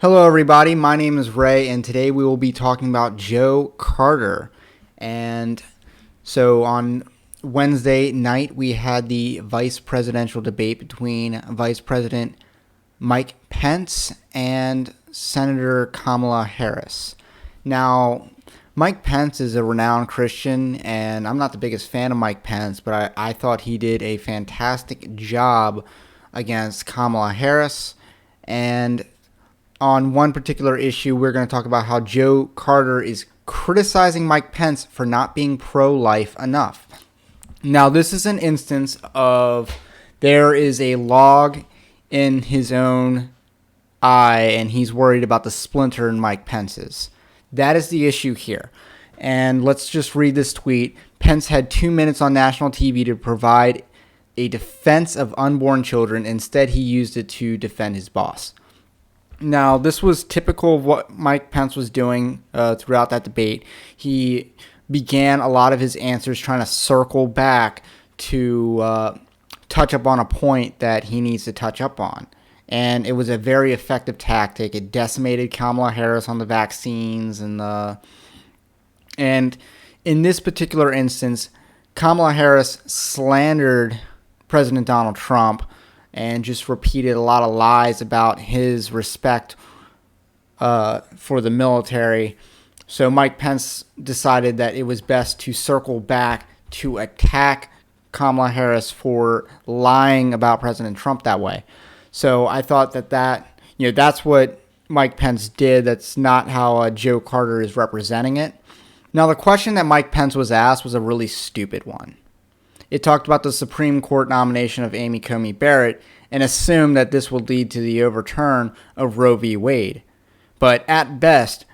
Hello, everybody. My name is Ray, and today we will be talking about Joe Carter. And so on Wednesday night, we had the vice presidential debate between Vice President Mike Pence and Senator Kamala Harris. Now, Mike Pence is a renowned Christian, and I'm not the biggest fan of Mike Pence, but I thought he did a fantastic job against Kamala Harris. And on one particular issue, we're going to talk about how Joe Carter is criticizing Mike Pence for not being pro-life enough. Now, this is an instance of there is a log in his own eye, and he's worried about the splinter in Mike Pence's. That is the issue here. And let's just read this tweet. Pence had 2 minutes on national TV to provide a defense of unborn children. Instead, he used it to defend his boss. Now, this was typical of what Mike Pence was doing throughout that debate. He began a lot of his answers trying to circle back to touch up on a point that he needs to touch up on. And it was a very effective tactic. It decimated Kamala Harris on the vaccines. And in this particular instance, Kamala Harris slandered President Donald Trump and just repeated a lot of lies about his respect for the military. So Mike Pence decided that it was best to circle back to attack Kamala Harris for lying about President Trump that way. So I thought that's what Mike Pence did. That's not how Joe Carter is representing it. Now, the question that Mike Pence was asked was a really stupid one. It talked about the Supreme Court nomination of Amy Coney Barrett and assumed that this would lead to the overturn of Roe v. Wade. But at best,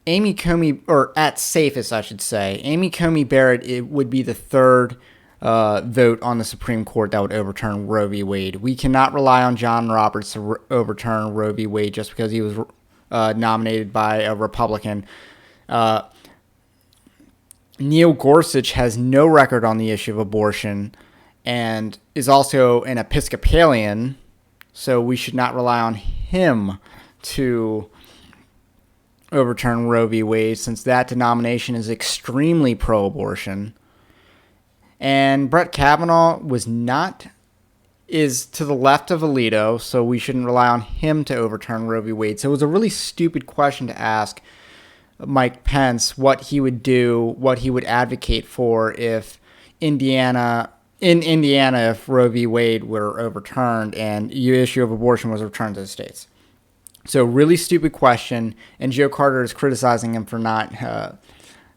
at safest, I should say, Amy Coney Barrett, it would be the third vote on the Supreme Court that would overturn Roe v. Wade. We cannot rely on John Roberts to overturn Roe v. Wade just because he was nominated by a Republican. Neil Gorsuch has no record on the issue of abortion and is also an Episcopalian, so we should not rely on him to overturn Roe v. Wade, since that denomination is extremely pro-abortion. And Brett Kavanaugh is to the left of Alito, so we shouldn't rely on him to overturn Roe v. Wade. So it was a really stupid question to ask Mike Pence what he would do, what he would advocate for if Indiana, if Roe v. Wade were overturned and the issue of abortion was returned to the states. So really stupid question, and Joe Carter is criticizing him for not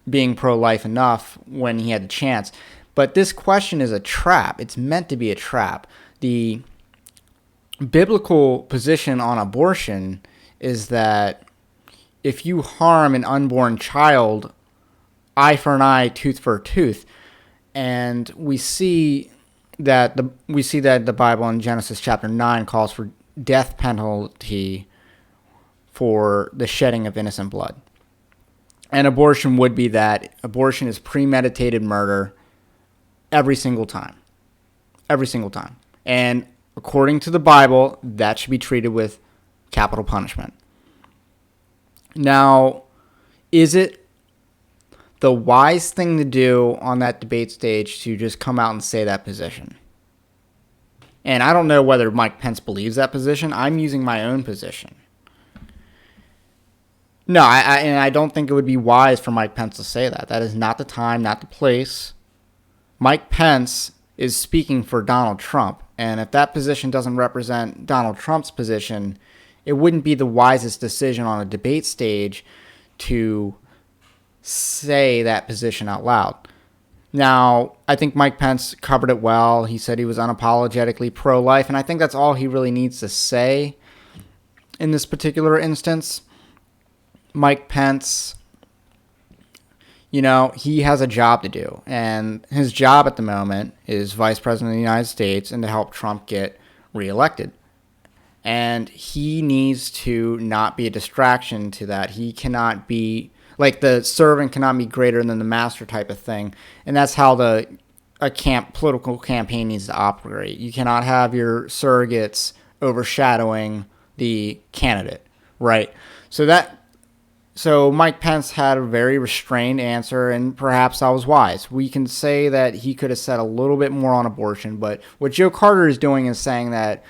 being pro-life enough when he had the chance. But this question is a trap. It's meant to be a trap. The biblical position on abortion is that if you harm an unborn child, eye for an eye, tooth for a tooth. And we see that the Bible in Genesis chapter 9 calls for death penalty for the shedding of innocent blood. And abortion would be that. Abortion is premeditated murder every single time. Every single time. And according to the Bible, that should be treated with capital punishment. Now, is it the wise thing to do on that debate stage to just come out and say that position? And I don't know whether Mike Pence believes that position. I'm using my own position. No, I don't think it would be wise for Mike Pence to say that. That is not the time, not the place. Mike Pence is speaking for Donald Trump. And if that position doesn't represent Donald Trump's position, it wouldn't be the wisest decision on a debate stage to say that position out loud. Now, I think Mike Pence covered it well. He said he was unapologetically pro-life, and I think that's all he really needs to say in this particular instance. Mike Pence, he has a job to do, and his job at the moment is Vice President of the United States and to help Trump get reelected. And he needs to not be a distraction to that. He cannot be, like, the servant cannot be greater than the master type of thing. And that's how political campaign needs to operate. You cannot have your surrogates overshadowing the candidate, Right. So Mike Pence had a very restrained answer, and perhaps that was wise. We can say that he could have said a little bit more on abortion, but what Joe Carter is doing is saying that,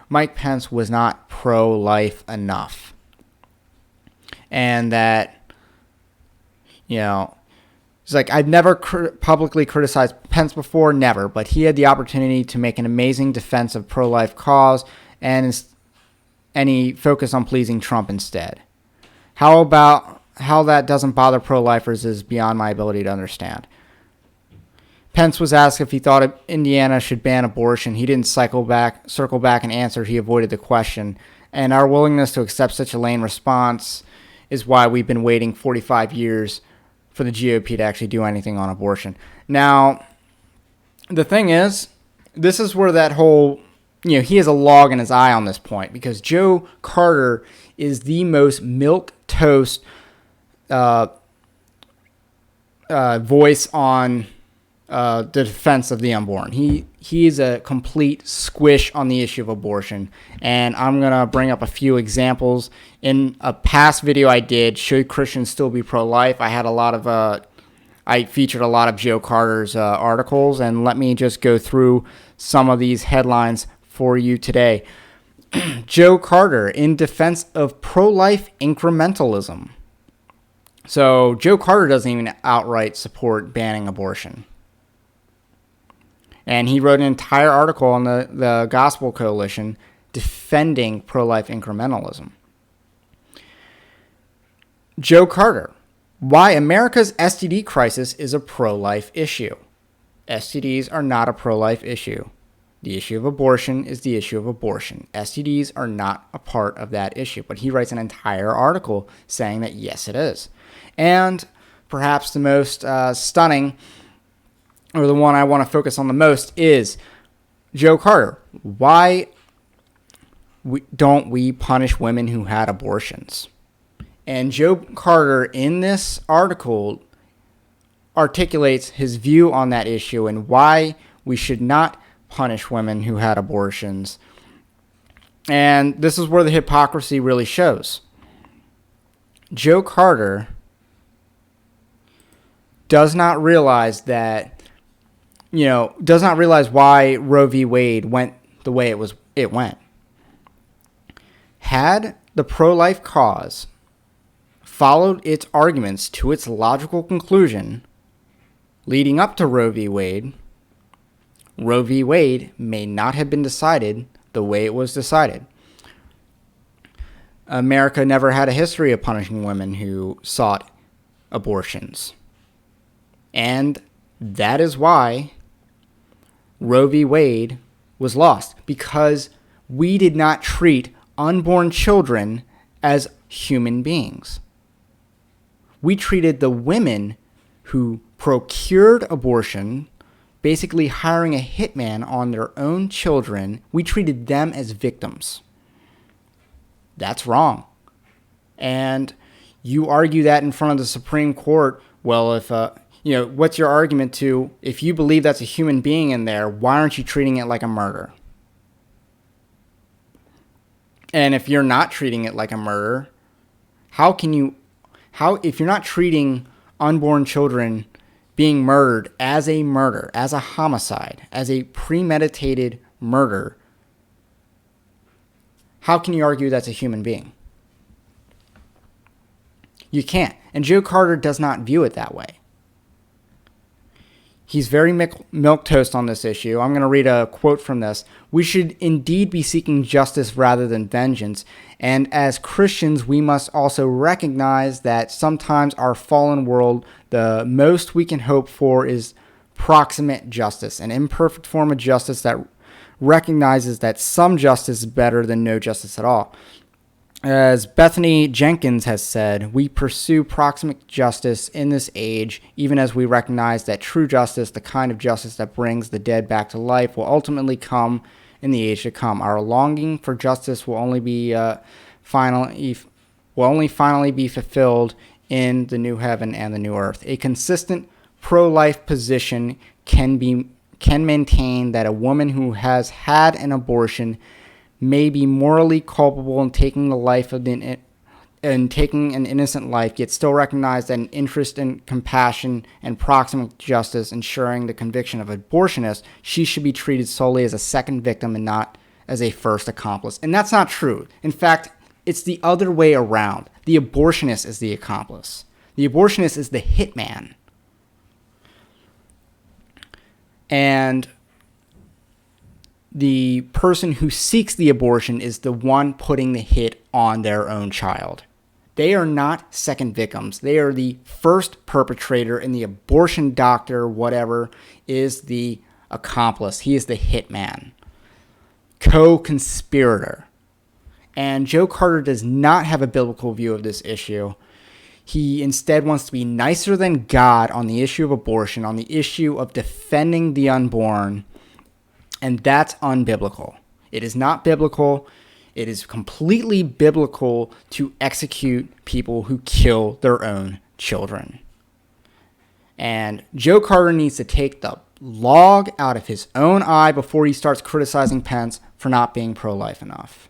Mike Pence was not pro-life enough. And that, it's like, I've never publicly criticized Pence before, never, but he had the opportunity to make an amazing defense of pro-life cause, and he focused on pleasing Trump instead. How that doesn't bother pro-lifers is beyond my ability to understand. Pence was asked if he thought Indiana should ban abortion. He didn't circle back and answer. He avoided the question. And our willingness to accept such a lame response is why we've been waiting 45 years for the GOP to actually do anything on abortion. Now, the thing is, this is where that whole, he has a log in his eye on this point, because Joe Carter is the most milquetoast voice on the defense of the unborn. He is a complete squish on the issue of abortion, and I'm going to bring up a few examples. In a past video I did, Should Christians Still Be Pro-Life? I featured a lot of Joe Carter's articles, and let me just go through some of these headlines for you today. Joe Carter in defense of pro-life incrementalism. So Joe Carter doesn't even outright support banning abortion. And he wrote an entire article on the Gospel Coalition defending pro-life incrementalism. Joe Carter, why America's STD crisis is a pro-life issue. STDs are not a pro-life issue. The issue of abortion is the issue of abortion. STDs are not a part of that issue. But he writes an entire article saying that yes, it is. And perhaps the most stunning, or the one I want to focus on the most, is Joe Carter. Why don't we punish women who had abortions? And Joe Carter in this article articulates his view on that issue and why we should not punish women who had abortions. And this is where the hypocrisy really shows. Joe Carter does not realize why Roe v. Wade went the way it went. Had the pro-life cause followed its arguments to its logical conclusion leading up to Roe v. Wade may not have been decided the way it was decided. America never had a history of punishing women who sought abortions. And that is why Roe v. Wade was lost, because we did not treat unborn children as human beings. We treated the women who procured abortion, basically hiring a hitman on their own children, we treated them as victims. That's wrong. And you argue that in front of the Supreme Court. Well, if what's your argument to, if you believe that's a human being in there, why aren't you treating it like a murder? And if you're not treating it like a murder, if you're not treating unborn children being murdered, as a homicide, as a premeditated murder, how can you argue that's a human being? You can't. And Joe Carter does not view it that way. He's very milquetoast on this issue. I'm going to read a quote from this. We should indeed be seeking justice rather than vengeance. And as Christians, we must also recognize that sometimes our fallen world, the most we can hope for is proximate justice, an imperfect form of justice that recognizes that some justice is better than no justice at all. As Bethany Jenkins has said, we pursue proximate justice in this age, even as we recognize that true justice, the kind of justice that brings the dead back to life, will ultimately come in the age to come. Our longing for justice will only finally be fulfilled in the new heaven and the new earth. A consistent pro-life position can maintain that a woman who has had an abortion may be morally culpable in taking the life of taking an innocent life, yet still recognize that an interest in compassion and proximate justice ensuring the conviction of abortionists, she should be treated solely as a second victim and not as a first accomplice. And that's not true. In fact, it's the other way around. The abortionist is the accomplice. The abortionist is the hitman. And the person who seeks the abortion is the one putting the hit on their own child. They are not second victims. They are the first perpetrator, and the abortion doctor, whatever, is the accomplice. He is the hitman, co-conspirator. And Joe Carter does not have a biblical view of this issue. He instead wants to be nicer than God on the issue of abortion, on the issue of defending the unborn, and that's unbiblical. It is not biblical. It is completely biblical to execute people who kill their own children. And Joe Carter needs to take the log out of his own eye before he starts criticizing Pence for not being pro-life enough.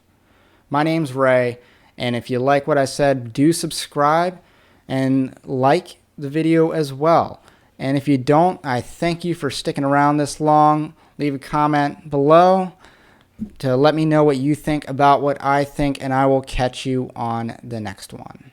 My name's Ray, and if you like what I said, do subscribe and like the video as well. And if you don't, I thank you for sticking around this long. Leave a comment below to let me know what you think about what I think, and I will catch you on the next one.